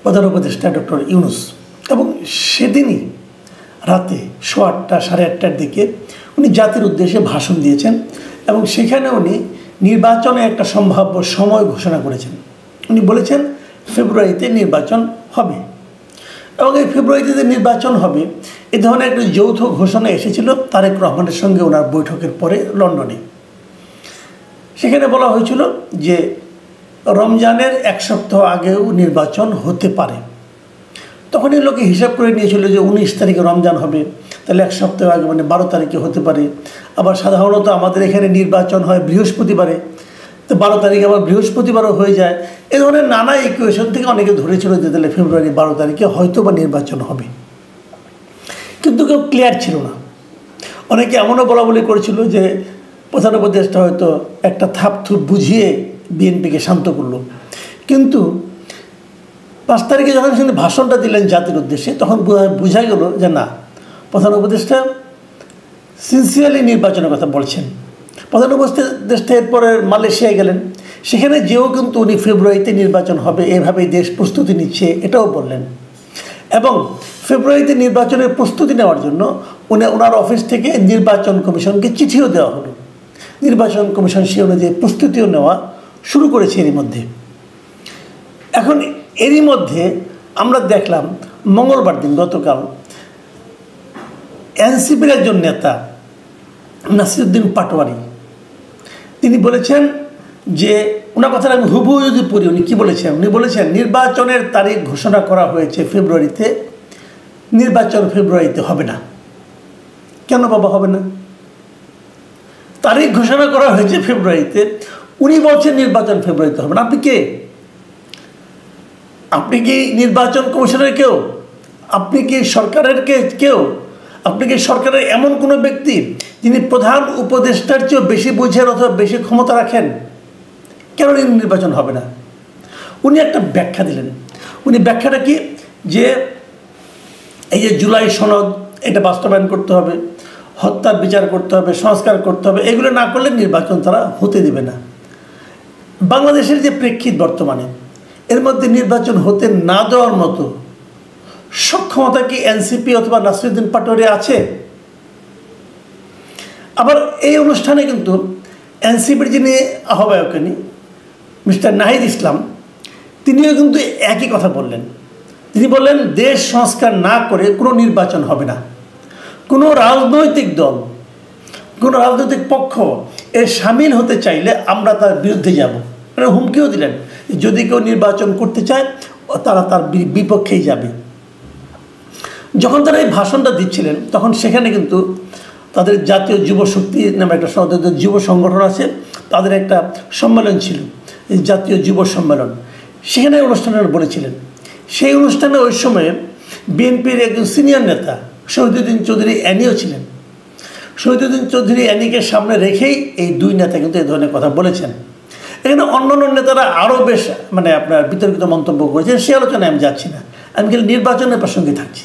প্রধান উপদেষ্টা ডক্টর ইউনূস, এবং সেদিনই রাতে 8:30 সাড়ে 8টার দিকে উনি জাতির উদ্দেশ্যে ভাষণ দিয়েছেন এবং সেখানে উনি নির্বাচনে একটা সম্ভাব্য সময় ঘোষণা করেছেন। উনি বলেছেন ফেব্রুয়ারিতে নির্বাচন হবে, এবং এই ফেব্রুয়ারিতে নির্বাচন হবে এ ধরনের একটা যৌথ ঘোষণা এসেছিল তারেক রহমানের সঙ্গে ওনার বৈঠকের পরে লন্ডনে। সেখানে বলা হয়েছিল যে রমজানের 1 সপ্তাহ আগেও নির্বাচন হতে পারে। তখনই লোকে হিসাব করে নিয়েছিল যে 19 তারিখে রমজান হবে, তাহলে 1 সপ্তাহ আগে মানে 12 তারিখে হতে পারে। আবার সাধারণত আমাদের এখানে নির্বাচন হয় বৃহস্পতিবারে, তো 12 তারিখে আবার বৃহস্পতিবারও হয়ে যায়। এ ধরনের নানা ইকুয়েশন থেকে অনেকে ধরেছিল যে তাহলে ফেব্রুয়ারি 12 তারিখে হয়তো বা নির্বাচন হবে, কিন্তু কেউ ক্লিয়ার ছিল না। অনেকে এমনও বলা করেছিল যে প্রধান উপদেষ্টা হয়তো একটা থাপথুপ বুঝিয়ে বিএনপিকে শান্ত করলো। কিন্তু 5 তারিখে যখন তিনি ভাষণটা দিলেন জাতির উদ্দেশ্যে, তখন বোঝা গেল যে না, প্রধান উপদেষ্টা সিনসিয়ারলি নির্বাচনের কথা বলছেন। প্রধান উপদেষ্টা এরপরে মালয়েশিয়ায় গেলেন, সেখানে যেও কিন্তু উনি ফেব্রুয়ারিতে নির্বাচন হবে এভাবেই দেশ প্রস্তুতি নিচ্ছে এটাও বললেন। এবং ফেব্রুয়ারিতে নির্বাচনের প্রস্তুতি নেওয়ার জন্য ওনার অফিস থেকে নির্বাচন কমিশনকে চিঠিও দেওয়া হলো। নির্বাচন কমিশন সে অনুযায়ী প্রস্তুতিও নেওয়া শুরু করেছে এরই মধ্যে। এখন এরই মধ্যে আমরা দেখলাম মঙ্গলবার দিন গতকাল এনসিপির একজন নেতা নাসিরউদ্দিন পাটোয়ারি তিনি বলেছেন যে, ওনার কথাটা আমি হুবহু যদি পড়ি, উনি কী বলেছেন? উনি বলেছেন নির্বাচনের তারিখ ঘোষণা করা হয়েছে ফেব্রুয়ারিতে, নির্বাচন ফেব্রুয়ারিতে হবে না। কেন বাবা হবে না? তারিখ ঘোষণা করা হয়েছে ফেব্রুয়ারিতে, উনি বলছেন নির্বাচন ফেব্রুয়ারিতে হবে না। আপনি কে? আপনি কি নির্বাচন কমিশনের কেউ? আপনি কি সরকারের কেউ? আপনি কি সরকারের এমন কোনো ব্যক্তি যিনি প্রধান উপদেষ্টার চেয়েও বেশি বুঝেন অথবা বেশি ক্ষমতা রাখেন? কেন নির্বাচন হবে না? উনি একটা ব্যাখ্যা দিলেন। উনি ব্যাখ্যাটা কি, যে এই যে জুলাই সনদ এটা বাস্তবায়ন করতে হবে, হত্যার বিচার করতে হবে, সংস্কার করতে হবে, এগুলো না করলে নির্বাচন তারা হতে দেবে না। বাংলাদেশের যে প্রেক্ষিত বর্তমানে, এর মধ্যে নির্বাচন হতে না দেওয়ার মতো সক্ষমতা কি এনসিপি অথবা নাসিরউদ্দিন পাটোয়ারি আছে? আবার এই অনুষ্ঠানে কিন্তু এনসিপির যিনি আহ্বায়ক মিস্টার নাহিদ ইসলাম, তিনিও কিন্তু একই কথা বললেন। তিনি বললেন দেশ সংস্কার না করে কোনো নির্বাচন হবে না। কোনো রাজনৈতিক দল, কোনো রাজনৈতিক পক্ষ এর সামিল হতে চাইলে আমরা তার বিরুদ্ধে যাব। মানে হুমকিও দিলেন, যদি কেউ নির্বাচন করতে চায় তারা তার বিপক্ষেই যাবে। যখন তারা এই ভাষণটা দিচ্ছিলেন তখন সেখানে কিন্তু তাদের জাতীয় যুব শক্তি নামে একটা যুব সংগঠন আছে, তাদের একটা সম্মেলন ছিল, এই জাতীয় যুব সম্মেলন। সেখানে অনুষ্ঠানে বলেছিলেন, সেই অনুষ্ঠানে ওই সময়ে বিএনপির একজন সিনিয়র নেতা শহীদুদ্দিন চৌধুরী অ্যানিও ছিলেন। শহীদুদ্দিন চৌধুরী অ্যানিকে সামনে রেখেই এই দুই নেতা কিন্তু এই ধরনের কথা বলেছেন। এখানে অন্যান্য নেতারা আরও বেশ আপনার বিতর্কিত মন্তব্য করেছেন, সে আলোচনায় আমি যাচ্ছি না, আমি খালি নির্বাচনের প্রসঙ্গে থাকছি।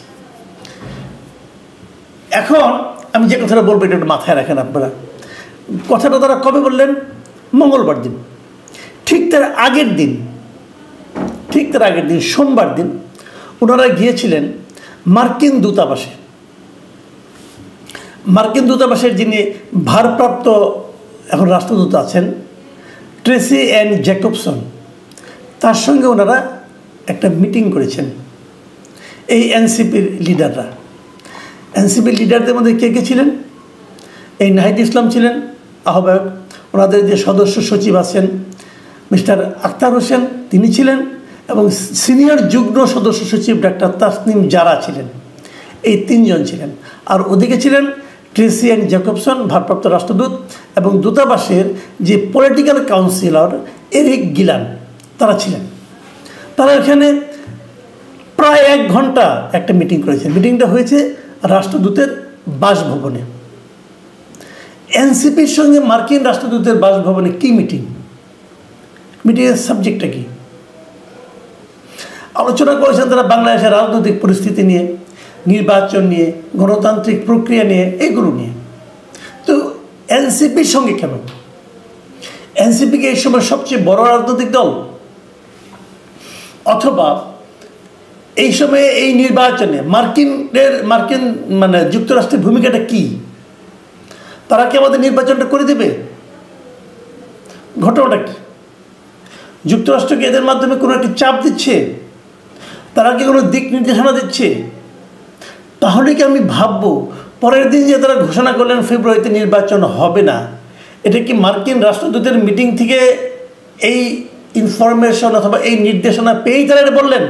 এখন আমি যে কথাটা বলবো এটা মাথায় রাখেন আপনারা। কথাটা তারা কবে বললেন? মঙ্গলবার দিন। ঠিক তার আগের দিন সোমবার দিন ওনারা গিয়েছিলেন মার্কিন দূতাবাসে। মার্কিন দূতাবাসের যিনি ভারপ্রাপ্ত এখন রাষ্ট্রদূত আছেন ট্রেসি অ্যান জ্যাকবসন, তার সঙ্গে ওনারা একটা মিটিং করেছেন এই এনসিপির লিডাররা। এনসিপির লিডারদের মধ্যে কে কে ছিলেন? এই নাহিদ ইসলাম ছিলেন আহ্বায়ক, ওনাদের যে সদস্য সচিব আছেন মিস্টার আখতার হোসেন তিনি ছিলেন, এবং সিনিয়র যুগ্ম সদস্য সচিব ডাক্তার তাসনিম জারা ছিলেন। এই 3 জন ছিলেন। আর ওদিকে ছিলেন ট্রেসি অ্যান জ্যাকবসন ভারপ্রাপ্ত রাষ্ট্রদূত, এবং দূতাবাসের যে পলিটিক্যাল কাউন্সিলর এরিক গিলান তারা ছিলেন। তারা এখানে প্রায় 1 ঘন্টা একটা মিটিং করেছেন। মিটিংটা হয়েছে রাষ্ট্রদূতের বাসভবনে। এনসিপির সঙ্গে মার্কিন রাষ্ট্রদূতের বাসভবনে কি মিটিং? মিটিংয়ের সাবজেক্টটা কি? আলোচনা করেছেন তারা বাংলাদেশের রাজনৈতিক পরিস্থিতি নিয়ে, নির্বাচন নিয়ে, গণতান্ত্রিক প্রক্রিয়া নিয়ে, এগুলো নিয়ে। তো এনসিপির সঙ্গে কেন? এনসিপিকে এই সময় সবচেয়ে বড় রাজনৈতিক দল, অথবা এই সময়ে এই নির্বাচনে মার্কিন মানে যুক্তরাষ্ট্রের ভূমিকাটা কি? তারা কি আমাদের নির্বাচনটা করে দেবে? ঘটনাটা কি? যুক্তরাষ্ট্রকে এদের মাধ্যমে কোনো একটি চাপ দিচ্ছে? তারা কি কোনো দিক নির্দেশনা দিচ্ছে? তাহলে কি আমি ভাববো পরের দিন যে তারা ঘোষণা করলেন ফেব্রুয়ারিতে নির্বাচন হবে না, এটা কি মার্কিন রাষ্ট্রদূতের মিটিং থেকে এই ইনফরমেশন অথবা এই নির্দেশনা পেয়েই তারা এটা বললেন?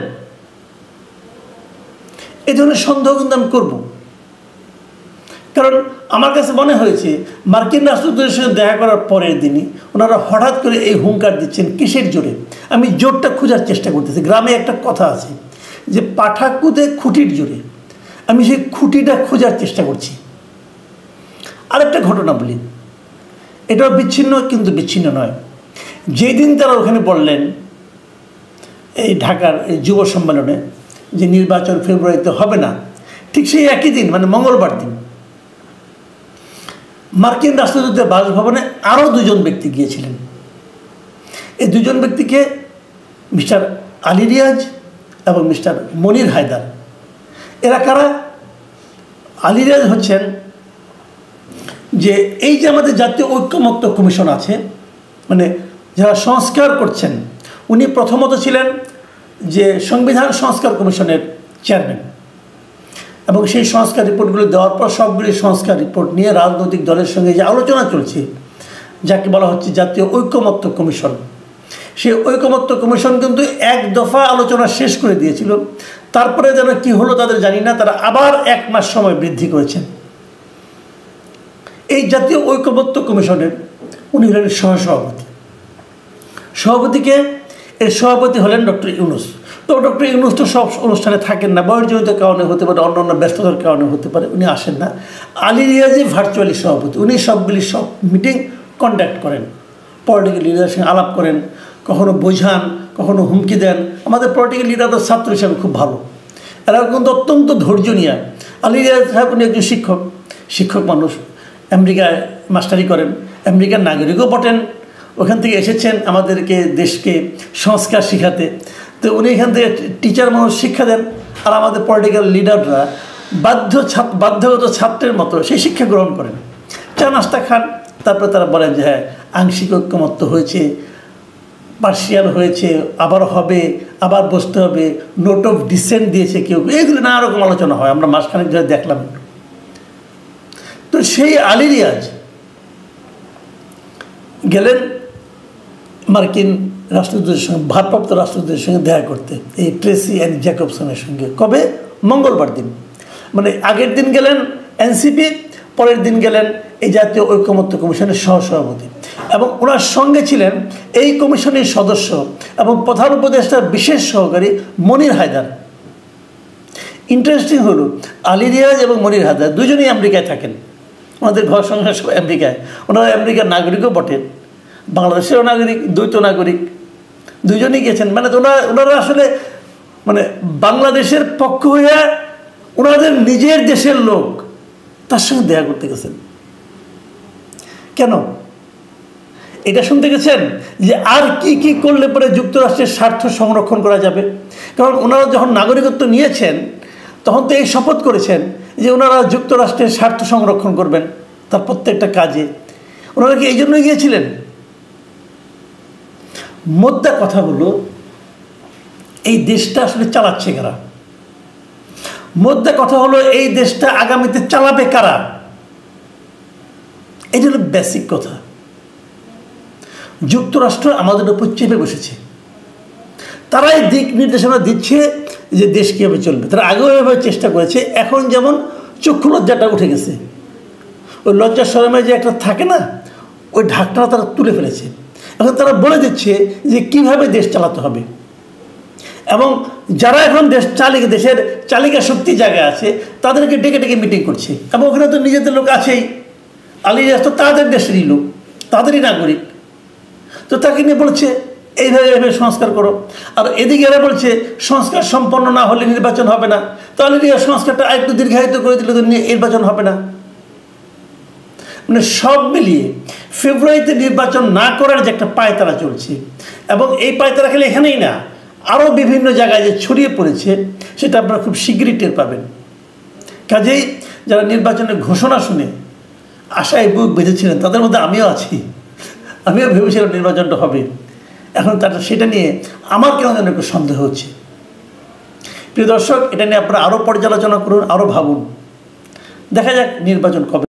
এই ধরনের সন্দেহ কিন্তু আমি করবো। কারণ আমার কাছে মনে হয়েছে মার্কিন রাষ্ট্রদূতের সঙ্গে দেখা করার পরের দিনই ওনারা হঠাৎ করে এই হুঙ্কার দিচ্ছেন। কিসের জোরে? আমি জোরটা খোঁজার চেষ্টা করতেছি। গ্রামে একটা কথা আছে যে পাঠা কুদে খুঁটির জোরে। আমি সেই খুঁটিটা খোঁজার চেষ্টা করছি। আরেকটা ঘটনা বলি, এটাও বিচ্ছিন্ন কিন্তু বিচ্ছিন্ন নয়। যেই দিন তারা ওখানে বললেন এই ঢাকার এই যুব সম্মেলনে যে নির্বাচন ফেব্রুয়ারিতে হবে না, ঠিক সেই একই দিন মানে মঙ্গলবার দিন মার্কিন রাষ্ট্রদূতের বাসভবনে আরও দুজন ব্যক্তি গিয়েছিলেন। এই দুজন ব্যক্তিকে মিস্টার আলী রিয়াজ এবং মিস্টার মনির হায়দার। এরা কারা? আলী রিয়াজ হচ্ছেন যে এই যে আমাদের জাতীয় ঐক্যমত্য কমিশন আছে, মানে যারা সংস্কার করছেন, উনি প্রথমত ছিলেন যে সংবিধান সংস্কার কমিশনের চেয়ারম্যান, এবং সেই সংস্কার রিপোর্টগুলো দেওয়ার পর সবগুলি সংস্কার রিপোর্ট নিয়ে রাজনৈতিক দলের সঙ্গে যে আলোচনা চলছে, যাকে বলা হচ্ছে জাতীয় ঐক্যমত্য কমিশন, সেই ঐক্যমত্য কমিশন কিন্তু এক দফা আলোচনা শেষ করে দিয়েছিল। তারপরে যেন কি হলো তাদের জানি না, তারা আবার 1 মাস সময় বৃদ্ধি করেছেন। এই জাতীয় ঐক্যমত্য কমিশনের উনি হলেন সহসভাপতি। সভাপতিকে এর সভাপতি হলেন ডক্টর ইউনূস। তো ডক্টর ইউনূস তো সব অনুষ্ঠানে থাকেন না, বয়সজনিত কারণে হতে পারে, অন্যান্য ব্যস্ততার কারণে হতে পারে, উনি আসেন না। আলী রিয়াজই ভার্চুয়ালি সভাপতি। উনি সব মিটিং কন্ডাক্ট করেন, পলিটিক্যাল লিডারের সঙ্গে আলাপ করেন, কখনো বোঝান, কখনো হুমকি দেন। আমাদের পলিটিক্যাল লিডার তো ছাত্র হিসাবে খুব ভালো, এরা কিন্তু অত্যন্ত ধৈর্য নিয়ে। আলী রিয়াজ সাহেব উনি একজন শিক্ষক মানুষ, আমেরিকায় মাস্টারি করেন, আমেরিকার নাগরিকও বটেন, ওখান থেকে এসেছেন আমাদেরকে দেশকে সংস্কার শিখাতে। তো উনি এখান থেকে টিচার মানুষ শিক্ষা দেন, আর আমাদের পলিটিক্যাল লিডাররা বাধ্যগত ছাত্রের মতো সেই শিক্ষা গ্রহণ করেন, চা নাস্তা খান, তারপরে তারা বলেন যে হ্যাঁ আংশিক ঐক্যমত্য হয়েছে, পার্সিয়াল হয়েছে, আবার হবে, আবার বসতে হবে, নোট অফ ডিসেন্ট দিয়েছে কেউ, এগুলো নানা রকম আলোচনা হয়, আমরা মাসখানেক ধরে দেখলাম। তো সেই আলী রিয়াজ গেলেন মার্কিন রাষ্ট্রদূতের সঙ্গে, ভারপ্রাপ্ত রাষ্ট্রদূতের সঙ্গে দেখা করতে, এই ট্রেসি অ্যান্ড জ্যাকবসনের সঙ্গে। কবে? মঙ্গলবার দিন। মানে আগের দিন গেলেন এনসিপি, পরের দিন গেলেন এই জাতীয় ঐক্যমত্য কমিশনের সহসভাপতি, এবং ওনার সঙ্গে ছিলেন এই কমিশনের সদস্য এবং প্রধান উপদেষ্টার বিশেষ সহকারী মনির হায়দার। ইন্টারেস্টিং হলো আলী রিয়াজ এবং মনির হায়দার দুজনেই আমেরিকায় থাকেন, ওনাদের ঘর সংসার সব আমেরিকায়। ওনারা আমেরিকার নাগরিকও বটেন, বাংলাদেশেরও নাগরিক, দ্বৈত নাগরিক, দুজনেই গেছেন। মানে ওনারা আসলে মানে বাংলাদেশের পক্ষ হইয়া ওনাদের নিজের দেশের লোক তার সঙ্গে দেখা করতে গেছেন। কেন? এটা শুনতে গেছেন যে আর কি কি করলে পরে যুক্তরাষ্ট্রের স্বার্থ সংরক্ষণ করা যাবে। কারণ ওনারা যখন নাগরিকত্ব নিয়েছেন তখন তো এই শপথ করেছেন যে ওনারা যুক্তরাষ্ট্রের স্বার্থ সংরক্ষণ করবেন তার প্রত্যেকটা কাজে। ওনারা কি এই জন্যই গিয়েছিলেন? মোদ্দা কথা হলো এই দেশটা আসলে চালাচ্ছে কারা? মোদ্দা কথা হলো এই দেশটা আগামীতে চালাবে কারা? এটা হলো বেসিক কথা। যুক্তরাষ্ট্র আমাদের উপর চেপে বসেছে, তারাই দিক নির্দেশনা দিচ্ছে যে দেশ কীভাবে চলবে। তারা আগেও এভাবে চেষ্টা করেছে, এখন যেমন চক্ষু লজ্জাটা উঠে গেছে, ওই লজ্জার শরমে যে একটা থাকে না, ওই ঢাকটা তারা তুলে ফেলেছে। এখন তারা বলে দিচ্ছে যে কিভাবে দেশ চালাতে হবে, এবং যারা এখন দেশের চালিকা শক্তি জায়গায় আছে তাদেরকে ডেকে ডেকে মিটিং করছে। এবং ওখানে তো নিজেদের লোক আছেই, আলী রিয়াজ তো তাদের দেশেরই লোক, তাদেরই নাগরিক, তো তাকে নিয়ে বলছে এইভাবে এইভাবে সংস্কার করো। আর এদিকে এরা বলছে সংস্কার সম্পন্ন না হলে নির্বাচন হবে না, তাহলে সংস্কারটা আরেকটু দীর্ঘায়িত করে দিলে তো নির্বাচন হবে না। মানে সব মিলিয়ে ফেব্রুয়ারিতে নির্বাচন না করার যে একটা পায়তারা চলছে, এবং এই পায়তারা খালি এখানেই না, আরও বিভিন্ন জায়গায় যে ছড়িয়ে পড়েছে সেটা আপনারা খুব শীঘ্রই টের পাবেন। কাজেই যারা নির্বাচনের ঘোষণা শুনে আশায় বুক বেঁধেছিলেন তাদের মধ্যে আমিও আছি। আমিও ভেবেছিলাম নির্বাচনটা হবে। এখন তারা সেটা নিয়ে আমার কেন যেন একটু সন্দেহ হচ্ছে। প্রিয় দর্শক, এটা নিয়ে আপনারা আরও পর্যালোচনা করুন, আরও ভাবুন। দেখা যাক নির্বাচন কবে।